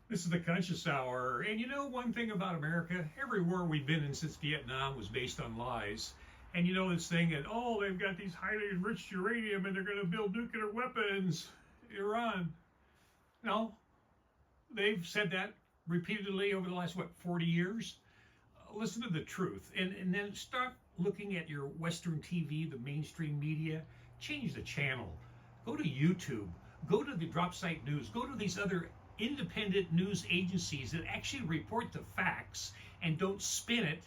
This is the Conscious Hour. And you know one thing about America? Every war we've been in since Vietnam was based on lies. And you know this thing that, oh, they've got these highly enriched uranium and they're going to build nuclear weapons. Iran. No, they've said that repeatedly over the last, 40 years? Listen to the truth. And then start looking at your Western TV, the mainstream media. Change the channel. Go to YouTube. Go to the Drop Site News. Go to these other independent news agencies that actually report the facts and don't spin it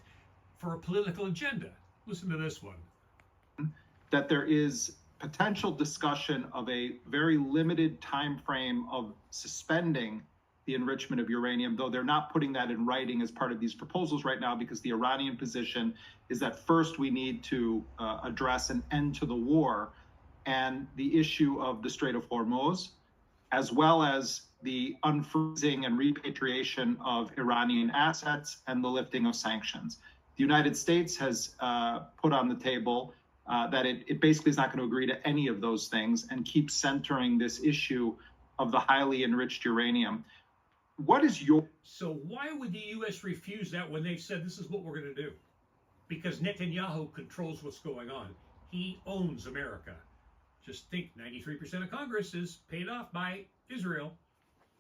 for a political agenda. Listen to this one. That there is potential discussion of a very limited time frame of suspending the enrichment of uranium, though they're not putting that in writing as part of these proposals right now, because the Iranian position is that first we need to address an end to the war and the issue of the Strait of Hormuz, as well as the unfreezing and repatriation of Iranian assets and the lifting of sanctions. The United States has put on the table that it basically is not going to agree to any of those things and keeps centering this issue of the highly enriched uranium. What is your... So why would the U.S. refuse that when they said this is what we're going to do? Because Netanyahu controls what's going on. He owns America. Just think 93% of Congress is paid off by Israel.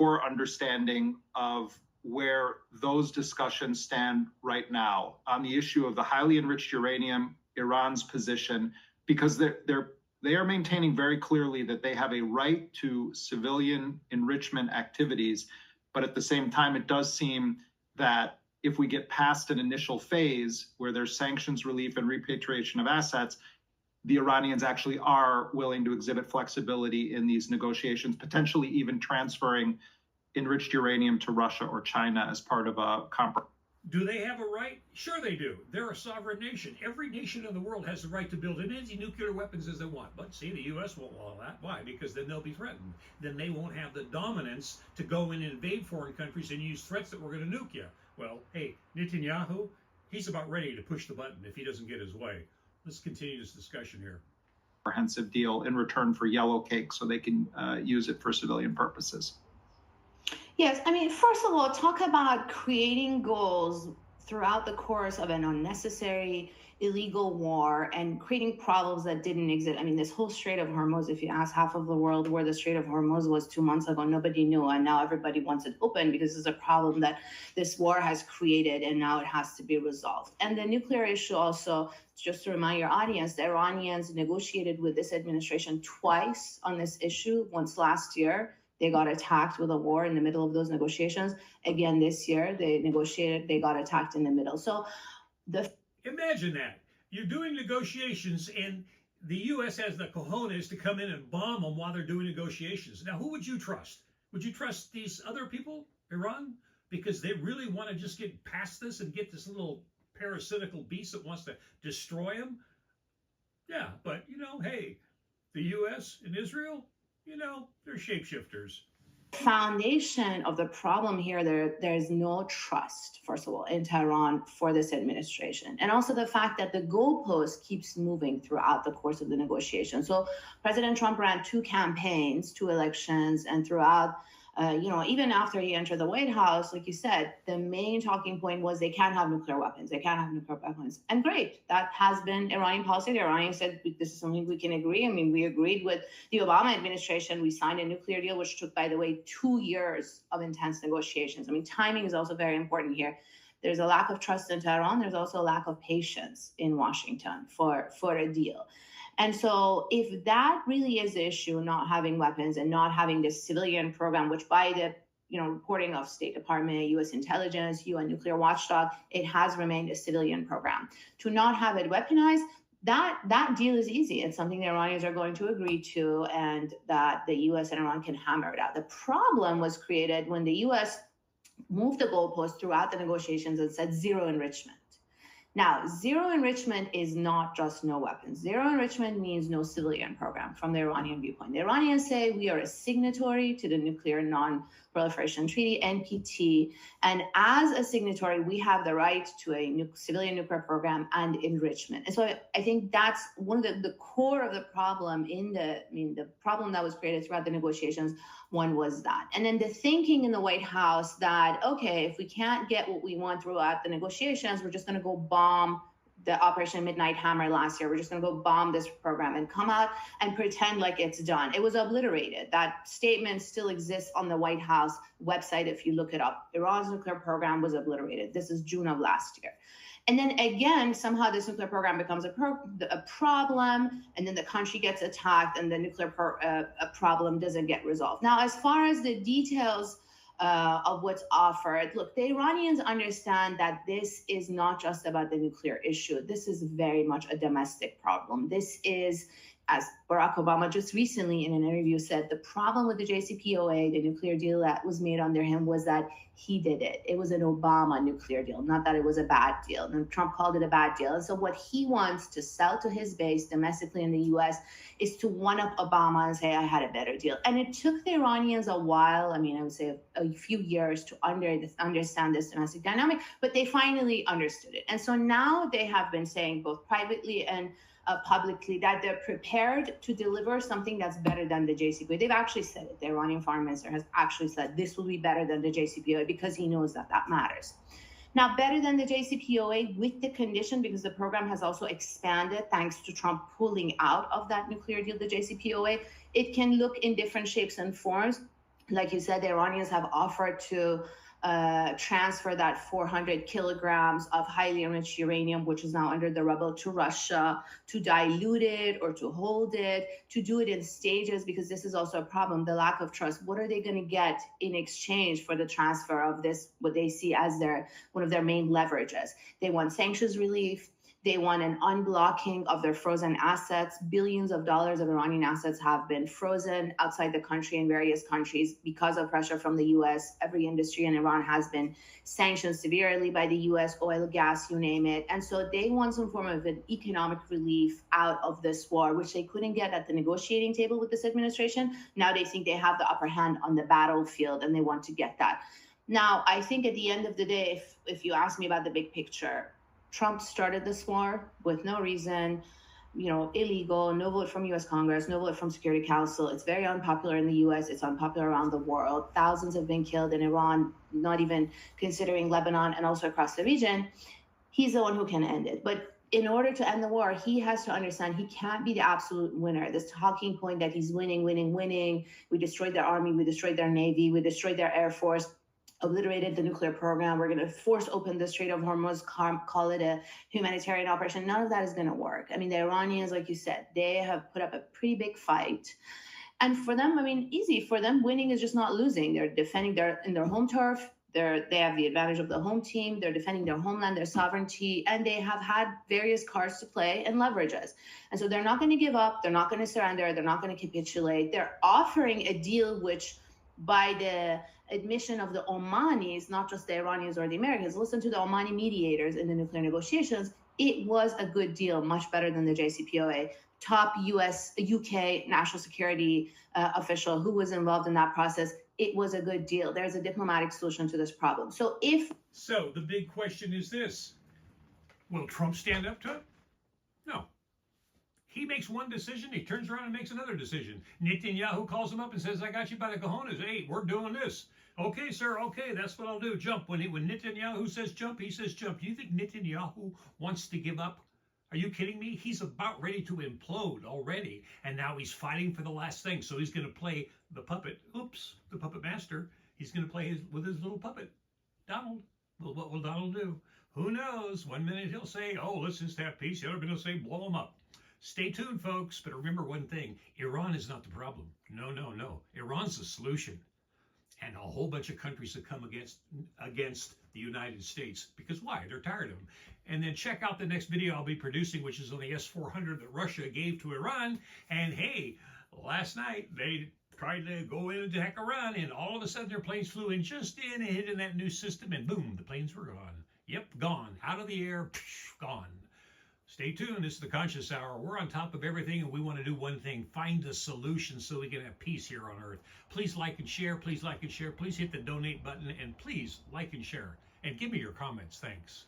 Your understanding of where those discussions stand right now on the issue of the highly enriched uranium, Iran's position, because they are maintaining very clearly that they have a right to civilian enrichment activities. But at the same time, it does seem that if we get past an initial phase where there's sanctions relief and repatriation of assets, the Iranians actually are willing to exhibit flexibility in these negotiations, potentially even transferring enriched uranium to Russia or China as part of a compromise. Do they have a right? Sure they do. They're a sovereign nation. Every nation in the world has the right to build as many nuclear weapons as they want. But see, the U.S. won't allow that. Why? Because then they'll be threatened. Then they won't have the dominance to go in and invade foreign countries and use threats that we're going to nuke you. Well, hey, Netanyahu, he's about ready to push the button if he doesn't get his way. Let's continue this discussion here. Comprehensive deal in return for yellow cake so they can use it for civilian purposes. Yes, I mean, first of all, talk about creating goals throughout the course of an unnecessary illegal war and creating problems that didn't exist. I mean, this whole Strait of Hormuz, if you ask half of the world where the Strait of Hormuz was 2 months ago, nobody knew. And now everybody wants it open because it's a problem that this war has created and now it has to be resolved. And the nuclear issue also, just to remind your audience, the Iranians negotiated with this administration twice on this issue, once last year. They got attacked with a war in the middle of those negotiations. Again, this year, they negotiated, they got attacked in the middle. So imagine that. You're doing negotiations and the U.S. has the cojones to come in and bomb them while they're doing negotiations. Now, who would you trust? Would you trust these other people, Iran? Because they really want to just get past this and get this little parasitical beast that wants to destroy them? Yeah, but, hey, the U.S. and Israel, they're shapeshifters. Foundation of the problem here, there's no trust, first of all, in Tehran for this administration. And also the fact that the goalpost keeps moving throughout the course of the negotiation. So President Trump ran 2 campaigns, 2 elections, and throughout, even after he entered the White House, like you said, the main talking point was they can't have nuclear weapons. They can't have nuclear weapons. And great, that has been Iranian policy. The Iranians said this is something we can agree. I mean, we agreed with the Obama administration. We signed a nuclear deal, which took, by the way, 2 years of intense negotiations. I mean, timing is also very important here. There's a lack of trust in Tehran. There's also a lack of patience in Washington for a deal. And so if that really is the issue, not having weapons and not having this civilian program, which by the reporting of State Department, U.S. intelligence, UN nuclear watchdog, it has remained a civilian program. To not have it weaponized, that deal is easy. It's something the Iranians are going to agree to and that the U.S. and Iran can hammer it out. The problem was created when the U.S. moved the goalpost throughout the negotiations and said zero enrichment. Now, zero enrichment is not just no weapons. Zero enrichment means no civilian program from the Iranian viewpoint. The Iranians say we are a signatory to the Nuclear Non-Proliferation Non-Proliferation Treaty, NPT. And as a signatory, we have the right to a civilian nuclear program and enrichment. And so I think that's one of the core of the problem the problem that was created throughout the negotiations. One was that. And then the thinking in the White House that, okay, if we can't get what we want throughout the negotiations, we're just going to go bomb the Operation Midnight Hammer last year. We're just going to go bomb this program and come out and pretend like it's done. It was obliterated. That statement still exists on the White House website if you look it up. Iran's nuclear program was obliterated. This is June of last year. And then again, somehow this nuclear program becomes a problem, and then the country gets attacked, and the nuclear problem doesn't get resolved. Now, as far as the details of what's offered. Look, the Iranians understand that this is not just about the nuclear issue. This is very much a domestic problem. This is, as Barack Obama just recently in an interview said, the problem with the JCPOA, the nuclear deal that was made under him, was that he did it. It was an Obama nuclear deal, not that it was a bad deal. And Trump called it a bad deal. And so what he wants to sell to his base domestically in the U.S. is to one-up Obama and say, I had a better deal. And it took the Iranians a while, I would say a few years to understand this domestic dynamic, but they finally understood it. And so now they have been saying both privately and publicly that they're prepared to deliver something that's better than the JCPOA. They've actually said it. The Iranian foreign minister has actually said this will be better than the JCPOA because he knows that that matters. Now, better than the JCPOA with the condition, because the program has also expanded thanks to Trump pulling out of that nuclear deal, the JCPOA, it can look in different shapes and forms. Like you said, the Iranians have offered to transfer that 400 kilograms of highly enriched uranium, which is now under the rubble, to Russia, to dilute it or to hold it, to do it in stages, because this is also a problem, the lack of trust. What are they going to get in exchange for the transfer of this, what they see as one of their main leverages? They want sanctions relief. They want an unblocking of their frozen assets. Billions of dollars of Iranian assets have been frozen outside the country in various countries because of pressure from the U.S. Every industry in Iran has been sanctioned severely by the U.S., oil, gas, you name it. And so they want some form of an economic relief out of this war, which they couldn't get at the negotiating table with this administration. Now they think they have the upper hand on the battlefield, and they want to get that. Now, I think at the end of the day, if you ask me about the big picture, Trump started this war with no reason, illegal, no vote from U.S. Congress, no vote from Security Council. It's very unpopular in the U.S. It's unpopular around the world. Thousands have been killed in Iran, not even considering Lebanon and also across the region. He's the one who can end it. But in order to end the war, he has to understand he can't be the absolute winner. This talking point that he's winning. We destroyed their army. We destroyed their navy. We destroyed their air force. Obliterated the nuclear program. We're going to force open the Strait of Hormuz, call it a humanitarian operation. None of that is going to work. The Iranians, like you said, they have put up a pretty big fight. And for them, easy. For them, winning is just not losing. They're defending in their home turf. They have the advantage of the home team. They're defending their homeland, their sovereignty, and they have had various cards to play and leverages. And so they're not going to give up. They're not going to surrender. They're not going to capitulate. They're offering a deal which, by the admission of the Omanis, not just the Iranians or the Americans, listen to the Omani mediators in the nuclear negotiations, it was a good deal, much better than the JCPOA. Top UK national security official who was involved in that process, it was a good deal. There's a diplomatic solution to this problem. So the big question is this: will Trump stand up to it? No. He makes one decision, he turns around and makes another decision. Netanyahu calls him up and says, I got you by the cojones. Hey, we're doing this. Okay, sir, okay, that's what I'll do. Jump. When Netanyahu says jump, he says jump. Do you think Netanyahu wants to give up? Are you kidding me? He's about ready to implode already. And now he's fighting for the last thing. So he's going to play the puppet. Oops, the puppet master. He's going to play with his little puppet, Donald. Well, what will Donald do? Who knows? One minute he'll say, oh, let's just have peace. The other minute he'll say, blow him up. Stay tuned, folks. But remember one thing. Iran is not the problem. No. Iran's the solution. And a whole bunch of countries have come against the United States. Because why? They're tired of them. And then check out the next video I'll be producing, which is on the S-400 that Russia gave to Iran. And hey, last night they tried to go in and attack Iran, and all of a sudden their planes flew in just in and hit in that new system, and boom, the planes were gone. Yep, gone. Out of the air, gone. Stay tuned. This is the Conscious Hour. We're on top of everything, and we want to do one thing: find the solution so we can have peace here on Earth. Please like and share. Please like and share. Please hit the donate button, and please like and share. And give me your comments. Thanks.